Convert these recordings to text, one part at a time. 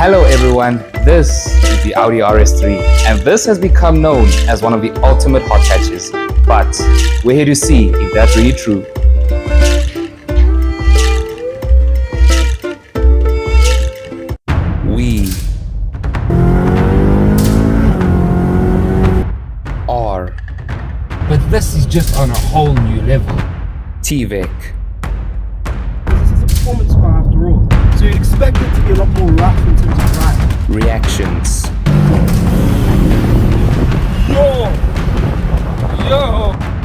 Hello everyone, this is the Audi RS3 and this has become known as one of the ultimate hot hatches. But we're here to see if that's really true. We are, but this is just on a whole new level. TVEC. This is a performance car after all, so you'd expect it to be a lot more rough in terms of ride. Reactions. Yo!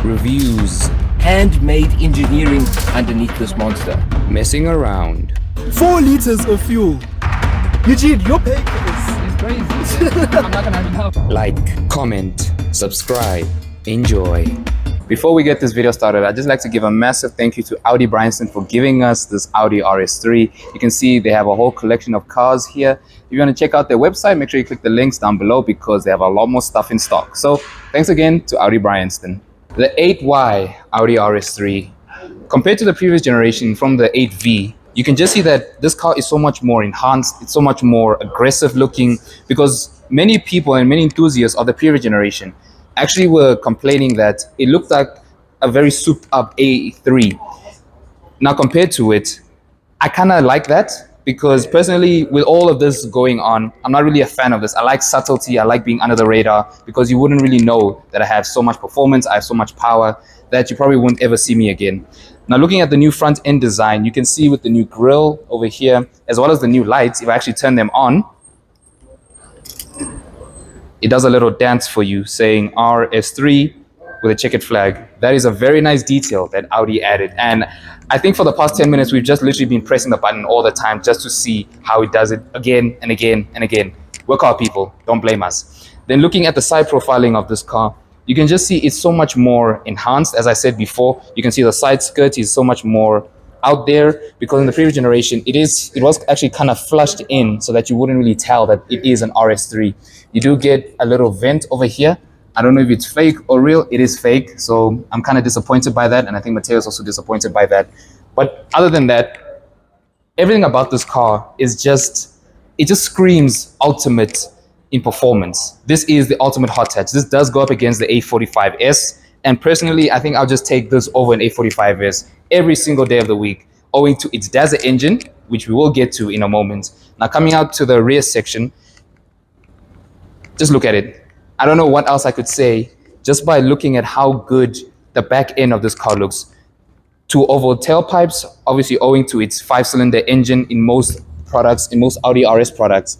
Reviews. Handmade engineering underneath this monster. Messing around. 4 liters of fuel. Eugene, you're paying for this. It's crazy. I'm not gonna have enough. Like, comment, subscribe, enjoy. Before we get this video started, I'd just like to give a massive thank you to Audi Bryanston for giving us this Audi RS3. You can see they have a whole collection of cars here. If you want to check out their website, make sure you click the links down below because they have a lot more stuff in stock. So thanks again to Audi Bryanston. The 8Y Audi RS3, compared to the previous generation from the 8V, you can just see that this car is so much more enhanced. It's so much more aggressive looking because many people and many enthusiasts of the previous generation actually were complaining that it looked like a very souped up A3. Now compared to it, I kind of like that because personally with all of this going on, I'm not really a fan of this. I like subtlety, I like being under the radar because you wouldn't really know that I have so much performance, I have so much power that you probably won't ever see me again. Now looking at the new front end design, you can see with the new grille over here, as well as the new lights, if I actually turn them on, it does a little dance for you saying RS3 with a checkered flag. That is a very nice detail that Audi added. And I think for the past 10 minutes, we've just literally been pressing the button all the time just to see how it does it again and again and again. We're car people, don't blame us. Then looking at the side profiling of this car, you can just see it's so much more enhanced. As I said before, you can see the side skirt is so much more out there because in the previous generation it was actually kind of flushed in so that you wouldn't really tell that it is an RS3. You do get a little vent over here. I don't know if it's fake or real. It is fake, so I'm kind of disappointed by that, and I think Mateo's also disappointed by that. But other than that, everything about this car is just screams ultimate in performance. This is the ultimate hot hatch. This does go up against the A45S, and personally I think I'll just take this over an A45S every single day of the week, owing to its Dazzle engine, which we will get to in a moment. Now coming out to the rear section, just look at it. I don't know what else I could say just by looking at how good the back end of this car looks. Two oval tailpipes, obviously owing to its 5-cylinder engine in most products, in most Audi RS products.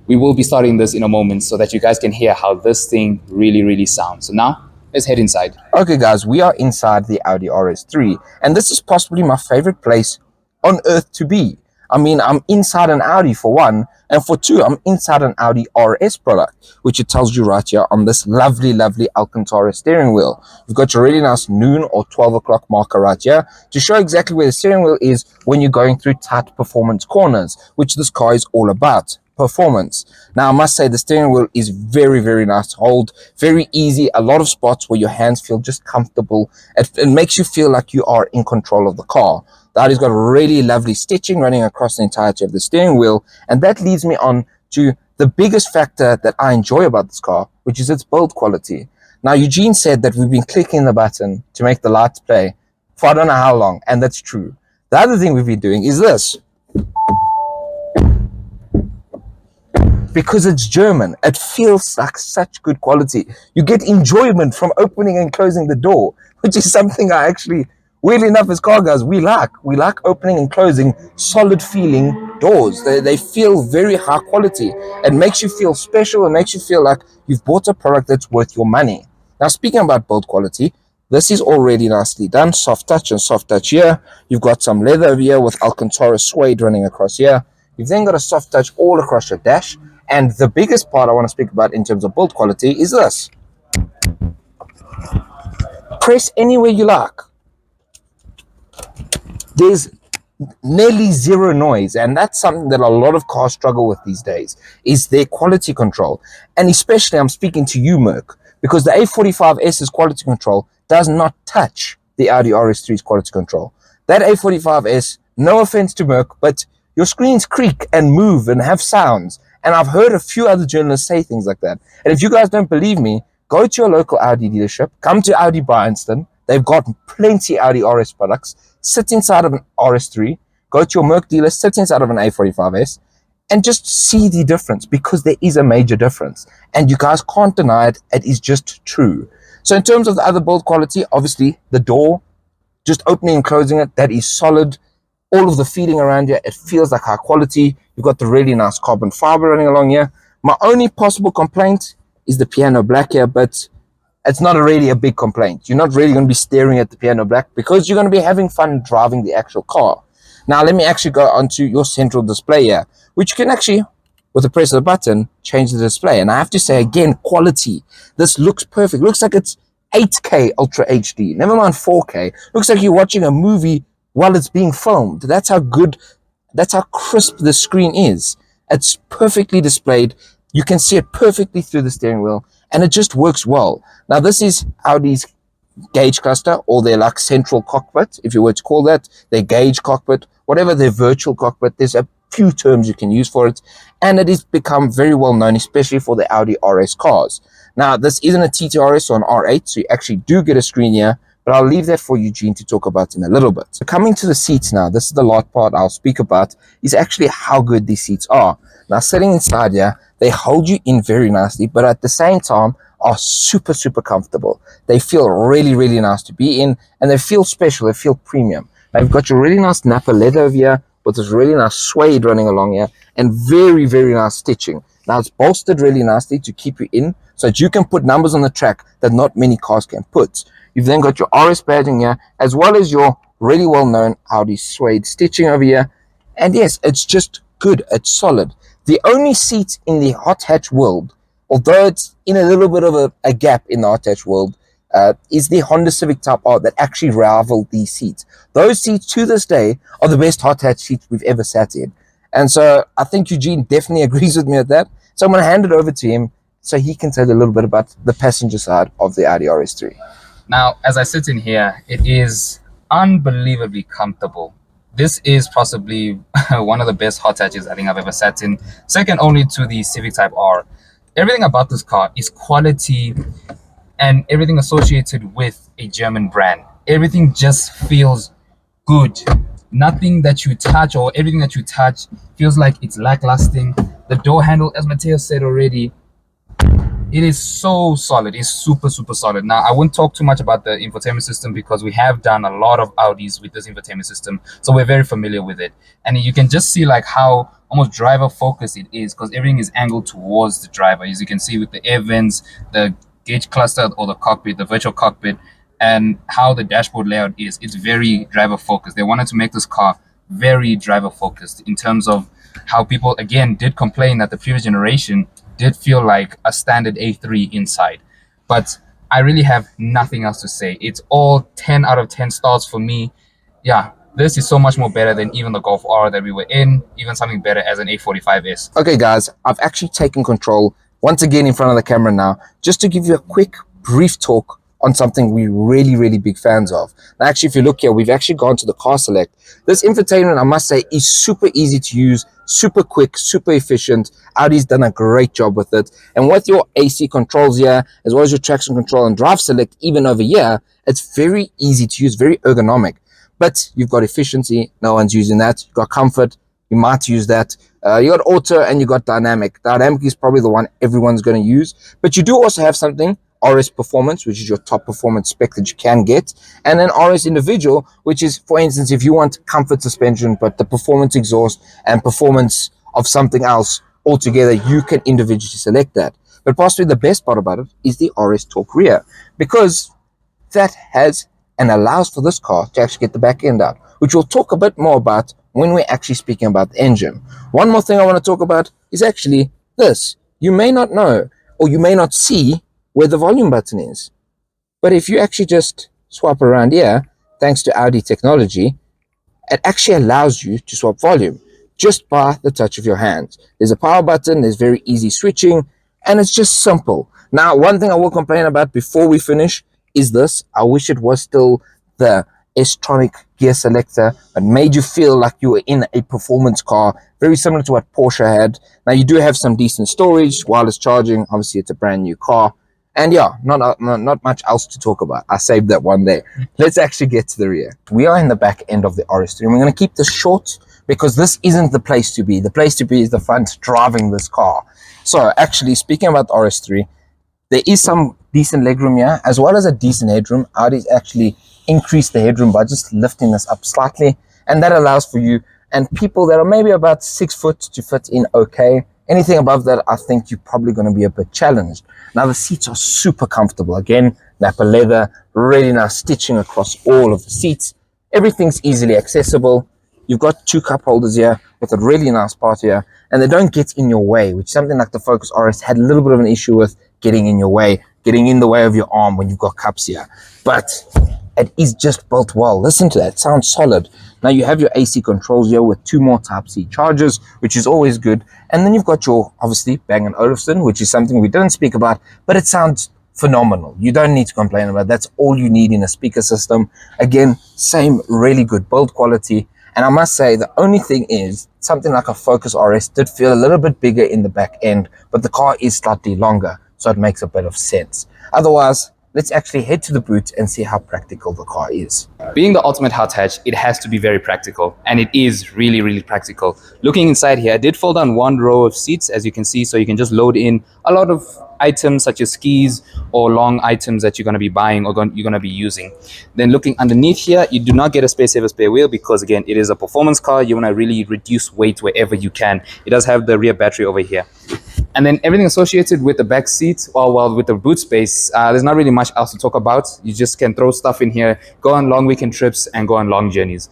We will be starting this in a moment so that you guys can hear how this thing really sounds. So now let's head inside. Okay guys, we are inside the Audi RS3 and this is possibly my favorite place on earth to be. I mean, I'm inside an Audi for one, and for two, I'm inside an Audi RS product, which it tells you right here on this lovely Alcantara steering wheel. You've got your really nice noon or 12 o'clock marker right here to show exactly where the steering wheel is when you're going through tight performance corners, which this car is all about. Performance. Now I must say the steering wheel is very nice to hold, very easy, a lot of spots where your hands feel just comfortable. It makes you feel like you are in control of the car. The Audi's got really lovely stitching running across the entirety of the steering wheel, and that leads me on to the biggest factor that I enjoy about this car, which is its build quality. Now Eugene said that we've been clicking the button to make the lights play for I don't know how long, and that's true. The other thing we've been doing is this. Because it's German, it feels like such good quality. You get enjoyment from opening and closing the door, which is something I actually, weirdly enough, as car guys, we like. We like opening and closing solid feeling doors. They feel very high quality. It makes you feel special. It makes you feel like you've bought a product that's worth your money. Now, speaking about build quality, this is already nicely done. Soft touch and soft touch here. You've got some leather over here with Alcantara suede running across here. You've then got a soft touch all across your dash. And the biggest part I want to speak about in terms of build quality is this. Press anywhere you like. There's nearly zero noise, and that's something that a lot of cars struggle with these days, is their quality control. And especially I'm speaking to you, Merc, because the A45S's quality control does not touch the Audi RS3's quality control. That A45S, no offense to Merc, but your screens creak and move and have sounds. And I've heard a few other journalists say things like that. And if you guys don't believe me, go to your local Audi dealership, come to Audi Bryanston. They've got plenty Audi RS products. Sit inside of an RS3, go to your Merc dealer, sit inside of an A45S, and just see the difference, because there is a major difference. And you guys can't deny it. It is just true. So in terms of the other build quality, obviously the door, just opening and closing it, that is solid. All of the feeling around here, it feels like high quality. You've got the really nice carbon fiber running along here. My only possible complaint is the piano black here, but it's not really a big complaint. You're not really going to be staring at the piano black because you're going to be having fun driving the actual car. Now, let me actually go onto your central display here, which you can actually, with the press of the button, change the display. And I have to say again, quality. This looks perfect. Looks like it's 8K Ultra HD. Never mind 4K. Looks like you're watching a movie while it's being filmed. That's how good, that's how crisp the screen is. It's perfectly displayed. You can see it perfectly through the steering wheel, and it just works well. Now, this is Audi's gauge cluster, or their like central cockpit, if you were to call that, their gauge cockpit, whatever, their virtual cockpit. There's a few terms you can use for it, and it has become very well known, especially for the Audi RS cars. Now, this isn't a TTRS or an R8, so you actually do get a screen here, but I'll leave that for Eugene to talk about in a little bit. So coming to the seats now, this is the last part I'll speak about, is actually how good these seats are. Now, sitting inside here, they hold you in very nicely, but at the same time are super, super comfortable. They feel really, really nice to be in, and they feel special, they feel premium. Now, you've got your really nice Napa leather over here, with this really nice suede running along here, and very, very nice stitching. Now, it's bolstered really nicely to keep you in, so that you can put numbers on the track that not many cars can put. You've then got your RS badging here, as well as your really well-known Audi suede stitching over here. And yes, it's just good, it's solid. The only seat in the hot hatch world, although it's in a little bit of a gap in the hot hatch world, is the Honda Civic Type R that actually rival these seats. Those seats to this day are the best hot hatch seats we've ever sat in. And so I think Eugene definitely agrees with me at that. So I'm going to hand it over to him so he can tell you a little bit about the passenger side of the Audi RS3. Now, as I sit in here, it is unbelievably comfortable. This is possibly one of the best hot hatches I think I've ever sat in, second only to the Civic Type R. Everything about this car is quality, and everything associated with a German brand. Everything just feels good. Nothing that you touch, or everything that you touch, feels like it's lacklusting. The door handle, as Matteo said already, it is so solid. It's super, super solid. Now, I won't talk too much about the infotainment system because we have done a lot of Audis with this infotainment system, so we're very familiar with it. And you can just see like how almost driver focused it is, because everything is angled towards the driver. As you can see with the air vents, the gauge cluster or the cockpit, the virtual cockpit, and how the dashboard layout is. It's very driver focused. They wanted to make this car very driver focused in terms of how people, again, did complain that the previous generation did feel like a standard A3 inside. But I really have nothing else to say. It's all 10 out of 10 stars for me. Yeah, this is so much more better than even the Golf R that we were in, even something better as an A45S. Okay, guys, I've actually taken control once again in front of the camera now, just to give you a quick, brief talk on something we're really, really big fans of. Now, actually, if you look here, we've actually gone to the car select. This infotainment, I must say, is super easy to use, super quick, super efficient. Audi's done a great job with it. And with your AC controls here, as well as your traction control and drive select, even over here, it's very easy to use, very ergonomic. But you've got efficiency, no one's using that. You've got comfort, you might use that. You got auto and you got dynamic. Dynamic is probably the one everyone's going to use. But you do also have something, RS Performance, which is your top performance spec that you can get, and then RS Individual, which is, for instance, if you want comfort suspension but the performance exhaust and performance of something else altogether, you can individually select that. But possibly the best part about it is the RS Torque Rear, because that has and allows for this car to actually get the back end out, which we'll talk a bit more about when we're actually speaking about the engine. One more thing I want to talk about is actually this. You may not know, or you may not see where the volume button is. But if you actually just swap around here, thanks to Audi technology, it actually allows you to swap volume just by the touch of your hands. There's a power button, there's very easy switching, and it's just simple. Now, one thing I will complain about before we finish is this. I wish it was still the S-tronic gear selector that made you feel like you were in a performance car, very similar to what Porsche had. Now you do have some decent storage, wireless charging. Obviously, it's a brand new car. And yeah, not much else to talk about. I saved that one there. Let's actually get to the rear. We are in the back end of the RS3, and we're going to keep this short because this isn't the place to be. The place to be is the front driving this car. So actually, speaking about RS3, there is some decent legroom here, as well as a decent headroom. Audi's actually increased the headroom by just lifting this up slightly, and that allows for you and people that are maybe about 6 foot to fit in okay. Anything above that, I think you're probably going to be a bit challenged. Now, the seats are super comfortable. Again, Napa leather, really nice stitching across all of the seats. Everything's easily accessible. You've got 2 cup holders here with a really nice part here, and they don't get in your way, which something like the Focus RS had a little bit of an issue with, getting in your way, getting in the way of your arm when you've got cups here. But it is just built well. Listen to that, it sounds solid. Now you have your AC controls here with 2 more Type-C chargers, which is always good. And then you've got your, obviously, Bang & Olufsen, which is something we didn't speak about, but it sounds phenomenal. You don't need to complain about it. That's all you need in a speaker system. Again, same really good build quality. And I must say, the only thing is, something like a Focus RS did feel a little bit bigger in the back end, but the car is slightly longer, so it makes a bit of sense. Otherwise, let's actually head to the boot and see how practical the car is. Being the ultimate hot hatch, it has to be very practical, and it is really, really practical. Looking inside here, I did fold down 1 row of seats, as you can see, so you can just load in a lot of items such as skis or long items that you're going to be buying or you're going to be using. Then looking underneath here, you do not get a space saver spare wheel because, again, it is a performance car. You want to really reduce weight wherever you can. It does have the rear battery over here. And then everything associated with the back seat, well, with the boot space, there's not really much else to talk about. You just can throw stuff in here, go on long weekend trips, and go on long journeys.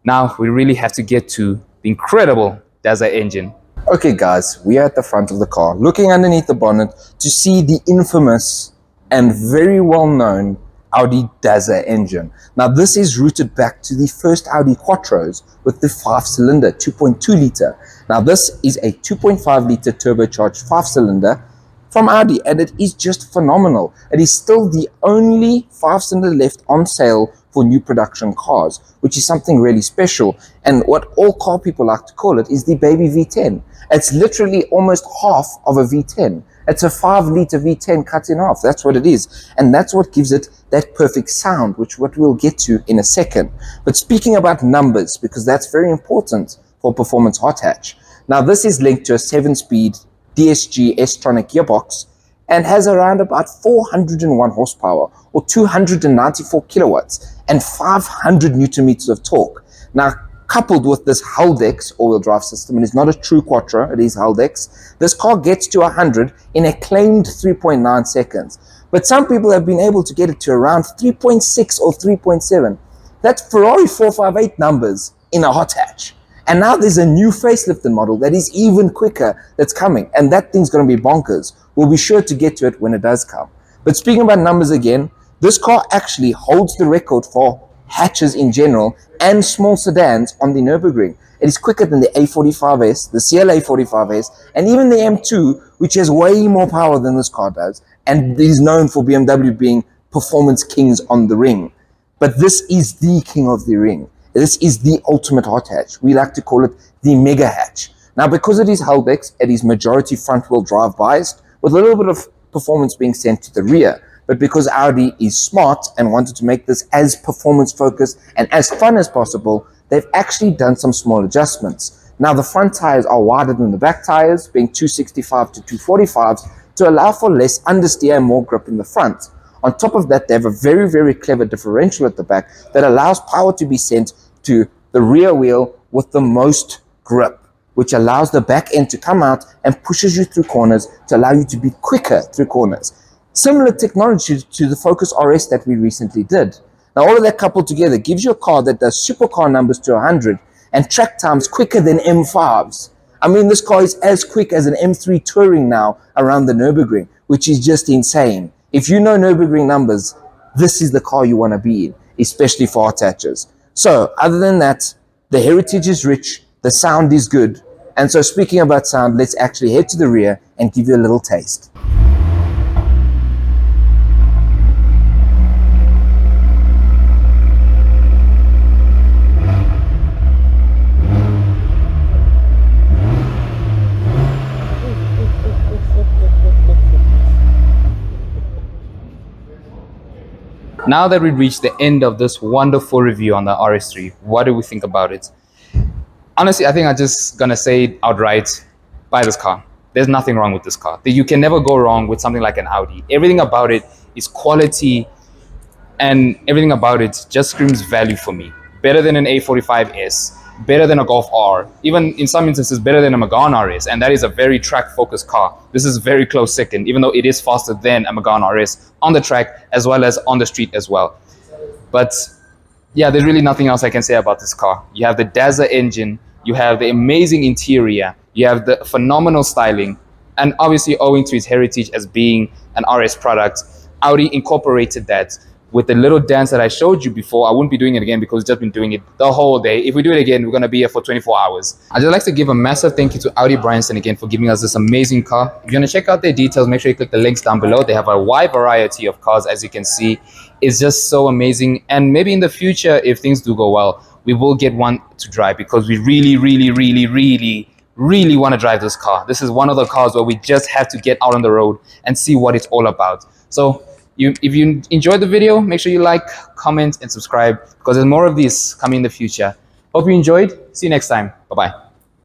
Now, we really have to get to the incredible Daza engine. Okay, guys, we are at the front of the car, looking underneath the bonnet to see the infamous and very well-known Audi Daza engine. Now, this is rooted back to the first Audi Quattros with the 5-cylinder 2.2 liter. Now, this is a 2.5 liter turbocharged 5-cylinder from Audi, and it is just phenomenal. It is still the only 5-cylinder left on sale for new production cars, which is something really special. And what all car people like to call it is the baby V10. It's literally almost half of a V10. It's a 5-liter V10 cut in half. That's what it is. And that's what gives it that perfect sound, which what we'll get to in a second. But speaking about numbers, because that's very important for performance hot hatch. Now, this is linked to a 7-speed DSG S-tronic gearbox and has around about 401 horsepower or 294 kilowatts and 500 newton meters of torque. Now, coupled with this Haldex all-wheel drive system, and it's not a true Quattro, it is Haldex, this car gets to 100 in a claimed 3.9 seconds. But some people have been able to get it to around 3.6 or 3.7. That's Ferrari 458 numbers in a hot hatch. And now there's a new facelifted model that is even quicker that's coming, and that thing's going to be bonkers. We'll be sure to get to it when it does come. But speaking about numbers again, this car actually holds the record for hatches in general and small sedans on the Nürburgring. It is quicker than the A45S, the CLA 45S, and even the M2, which has way more power than this car does, and is known for BMW being performance kings on the ring. But this is the king of the ring. This is the ultimate hot hatch. We like to call it the mega hatch. Now, because it is Haldex, it is majority front-wheel drive biased, with a little bit of performance being sent to the rear. But because Audi is smart and wanted to make this as performance-focused and as fun as possible, they've actually done some small adjustments. Now, the front tires are wider than the back tires, being 265 to 245s, to allow for less understeer and more grip in the front. On top of that, they have a very, very clever differential at the back that allows power to be sent to the rear wheel with the most grip, which allows the back end to come out and pushes you through corners to allow you to be quicker through corners. Similar technology to the Focus RS that we recently did. Now, all of that coupled together gives you a car that does supercar numbers to 100 and track times quicker than M5s. I mean, this car is as quick as an M3 Touring now around the Nürburgring, which is just insane. If you know Nürburgring numbers, this is the car you want to be in, especially for hot hatches. So, other than that, the heritage is rich, the sound is good. And so, speaking about sound, let's actually head to the rear and give you a little taste. Now that we reached the end of this wonderful review on the RS3, what do we think about it? Honestly, I think I'm just gonna say it outright, buy this car. There's nothing wrong with this car. You can never go wrong with something like an Audi. Everything about it is quality, and everything about it just screams value for me. Better than an A45S, better than a Golf R, even in some instances better than a Megane RS, and that is a very track-focused car. This is very close second, even though it is faster than a Megane RS on the track as well as on the street as well. But yeah, there's really nothing else I can say about this car. You have the Daza engine, you have the amazing interior, you have the phenomenal styling, and obviously owing to its heritage as being an RS product, Audi incorporated that with the little dance that I showed you before. I wouldn't be doing it again because we've just been doing it the whole day. If we do it again, we're going to be here for 24 hours. I'd just like to give a massive thank you to Audi Bryanston again for giving us this amazing car. If you want to check out their details, make sure you click the links down below. They have a wide variety of cars, as you can see. It's just so amazing. And maybe in the future, if things do go well, we will get one to drive because we really want to drive this car. This is one of the cars where we just have to get out on the road and see what it's all about. So if you enjoyed the video, make sure you like, comment, and subscribe because there's more of these coming in the future. Hope you enjoyed. See you next time. Bye-bye.